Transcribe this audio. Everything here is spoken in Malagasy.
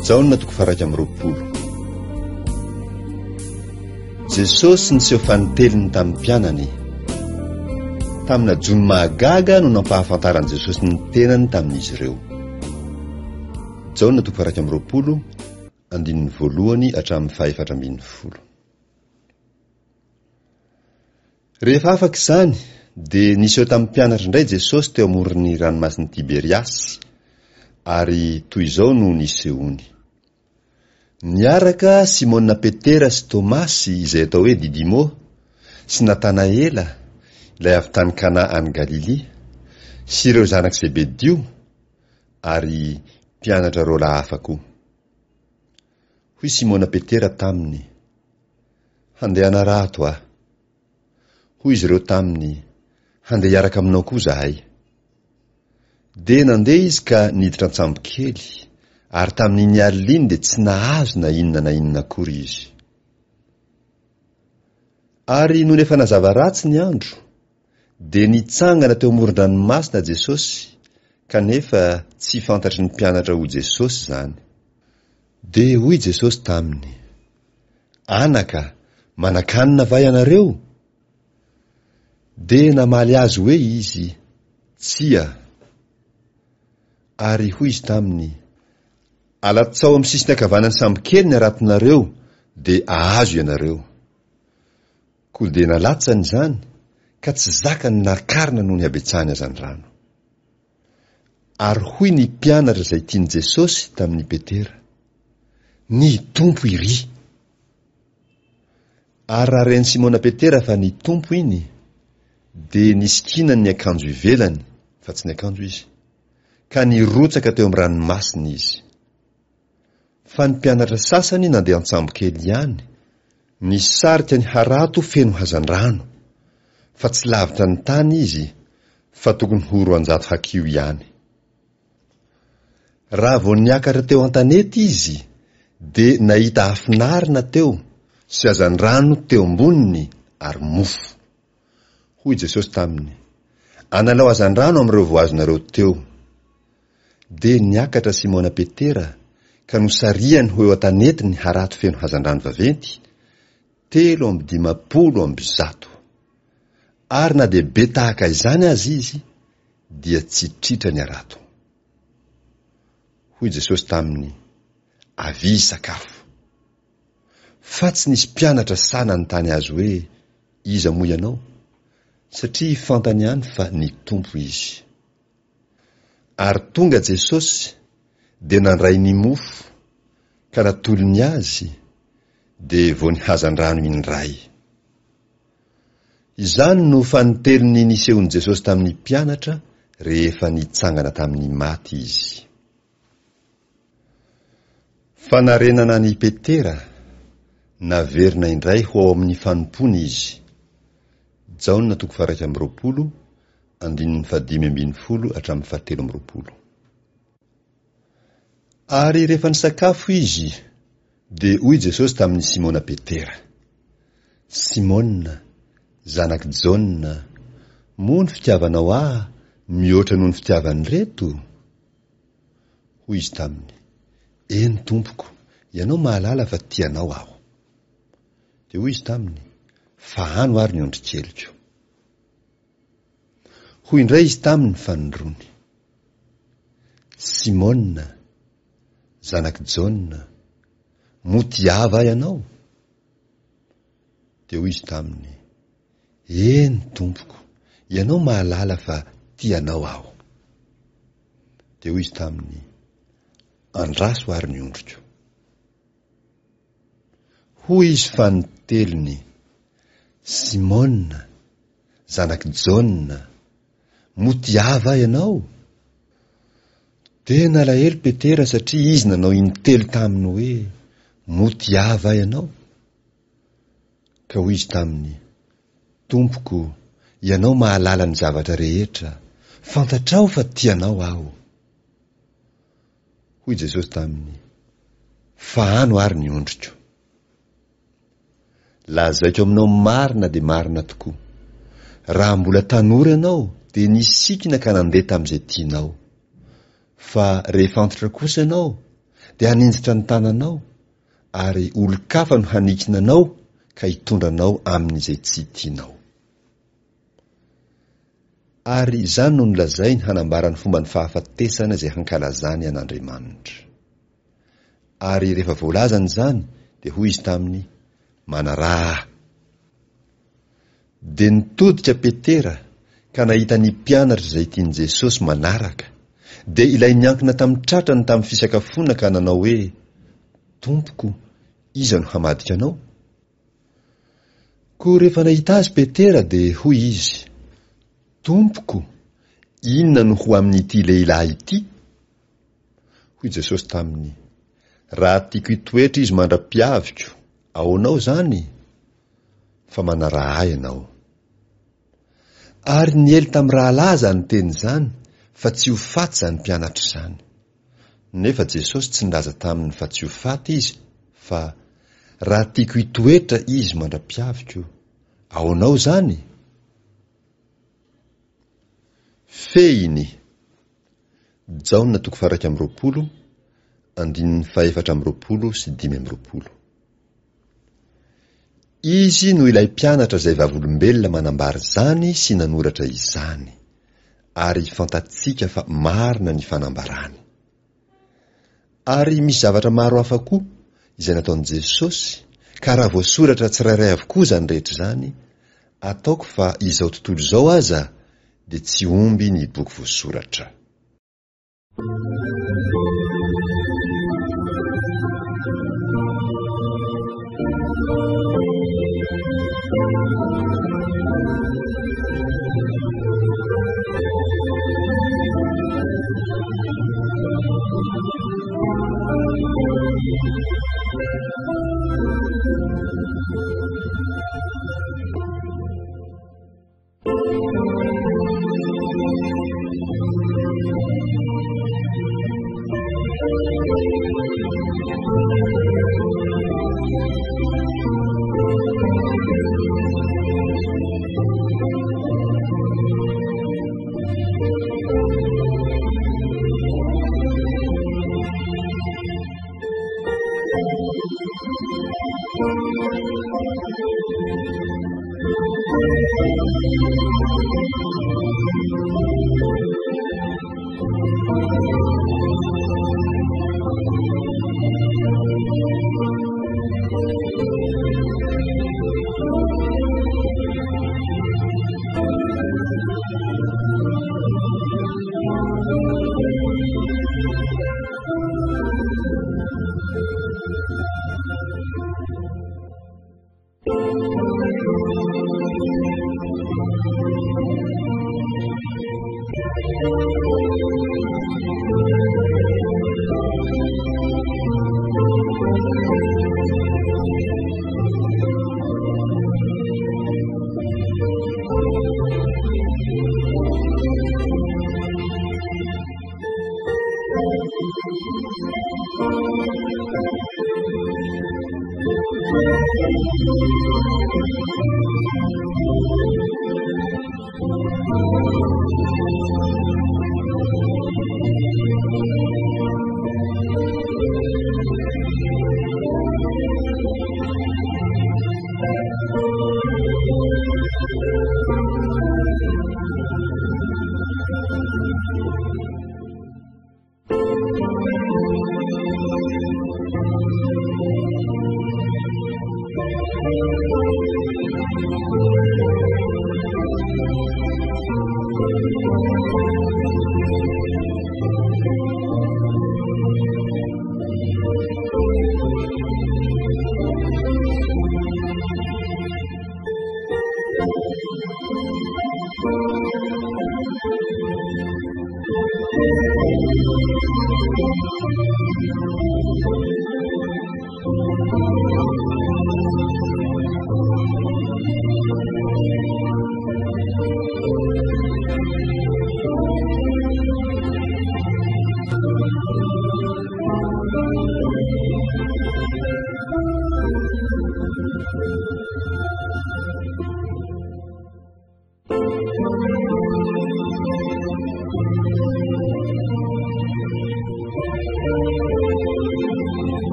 Jaona toko faraka amin'ny 20. Jesosy niseho faniteliny tamin'ny mpianany. Tamina jony mahagaga no nampahafantaran Jesosy ny tenany tamin'izy ireo. Jaona toko faraka amin'ny 20, andininy voalohany hatramin'ny 4:10. Rehefa afaka izany, dia niseho tamin'ny mpianatra indray Jesosy teo amoron'ny ranomasin'i Tiberiasy, ary toy izao no nisehony. Niaraka Simona Petera sy Tomasy izay atao hoe Didimo, sy Natanaela, ilay avy tany Kana any Galilia, sy ireo zanak' Zebedio, ary mpianatra roa lahafa koa. Hoy Simona Petera taminy, handehana rato aho. Hoy izy ireo taminy, handeha hiaraka aminao koa zahay. Dia nandeha izy ka niditra an-tsambo kely, ary tamin'iny alina iny dia tsy nahazo na inona akory izy. Ary noho efa nazava ratsy ny andro, dia nitsangana teo amoron-dranomasina Jesosy, kanefa tsy fantatry ny mpianatra ho Jesosy izany. Dia hoy Jesosy taminy, anaka, manan-kanina va ianareo? Dia namaly azy hoe izy, tsia. Ary hoy izy taminy, alatsao amin'ny sisiny ankavanan'ny sambo kely ny aratonareo, dia ahazo ianareo. Koa dia nalatsany izany, ka tsy zakany nakarina noho ny habetsahany azy ny rano. Ary hoy ny mpianatra izay tiany Jesosy tamin'ny Petera, ny tompo iry. Ary raha ren'i Simona Petera fa ny tompo iny, dia nisikinany ny akanjo ivelany, fa tsy ny akanjo izy, ka nirotsaka teo amin'ny ranomasina izy. Fa ny mpianatra sasany nandeha an-tsambo kely ihany, nisarika ny harato feno hazan-drano, fa tsy lavitra ny tany izy, fa tokony ho 200 hakio ihany. Raha vao niakatra teo an-tanety izy, dia nahita hafinarina teo, sy hazan-drano teo amboniny ary mofo. Hoy Jesosy taminy, analao hazan-drano amin'ireo voazonareo teo. Dia niakatra Simona Petera, ka nosariany ho eo an-tanety ny harato feno hazan-drano vaventy, 350. Ary na dia be tahaka izany azy izy, dia tsy tritra ny harato. Hoy Jesosy taminy, avy sakafo. Fa tsy nisy mpianatra sana ny tany azy hoe, iza moa ianao? Satria fantany ihany fa ny tompo izy. Ary tonga Jesosy, dia nandray ny mofo, ka natolony azy, dia vao ny hazan-drano indray. Izany no faniteliny nisehony Jesosy tamin'ny mpianatra, rehefa nitsangana tamin'ny maty izy. Fanarenana ny Petera, naverina indray ho ao amin'ny fanompony izy. Jaona toko faraka amin'ny 20, andininy 5:10 hatramin'ny 7:20. Ary rehefa nisakafo izy, dia hoy Jesosy tamin'ny Simona Petera, Simona, zanak' Jona, moa ny fitiavanao mihoatra noho ny fitiavany reto? Hoy izy taminy, eny tompoko, ianao mahalala fa tianao aho. Dia hoy izy taminy, fa ano ary ny ondrikeliko. Hoy indray izy taminy fanondrony, Simona, zanak' Jona, mo tiava ianao? Dia hoy izy taminy, eny tompoko, ianao mahalala fa tianao aho. Dia hoy izy taminy, andraso ary ny ondriko. Hoy izy faniteliny, Simona, zanak' Jona, mo tiava ianao? Dia nalahelo Petera satria izy nanao intelo taminy hoe, mo tiava ianao? Ka hoy izy taminy, tompoko, ianao mahalala ny zavatra rehetra, fantatrao fa tianao aho. Hoy Jesosy taminy, fa ano ary ny ondriko. Lazaiko aminao marina dia marina tokoa. Raha mbola tanora ianao, dia nisikina ka nandeha tamin'izay tianao. Fa rehefa antitra kosa ianao, dia haninjitra ny tananao ary olo-kafa no hanikina anao ka hitondranao amin'izay tsy tianao. Ary izany no nolazai ny hanambarany fomba ny fahafatesana izay hankalazany an'Andriamanitra. Ary rehefa voalazany izany dia hoy izy taminy manaraha. Dia nitodika Petera ka nahita ny mpianatra izay tiany Jesosy manaraka, dia ilay niankina tamin'ny tratrany tamin'ny fisakafoana ka nanao hoe, Tompoko, iza no hamadika anao? Koa rehefa nahita azy Petera dia hoy izy, Tompoko, inona no ho amin'ity lehilahy ity? Hoy Jesosy taminy, raha tiako hitoetra izy mandra-piaviko, aonao zany, fa manaraha ianao. Ary niely tamin'ny rahalaza ny teny zany, fa tsy ho faty zany mpianatra izany. Nefa Jesosy tsy nilaza taminy fa tsy ho faty izy, fa raha tiako hitoetra izy mandra-piaviko, aonao zany? Fehiny Jaona 4:20, 4:5. Izy no ilay mpianatra izay vavolombelona manambary zany sy nanoratra izany, ary fantatsika fa marina ny fanambarany. Ary misy zavatra maro hafa koa izay nataon'i Jesosy, ka raha voasoratra tsirairay avokoa zany rehetra zany, ataoko fa izao tontolo izao aza dia tsy omby ny boky voasoratra.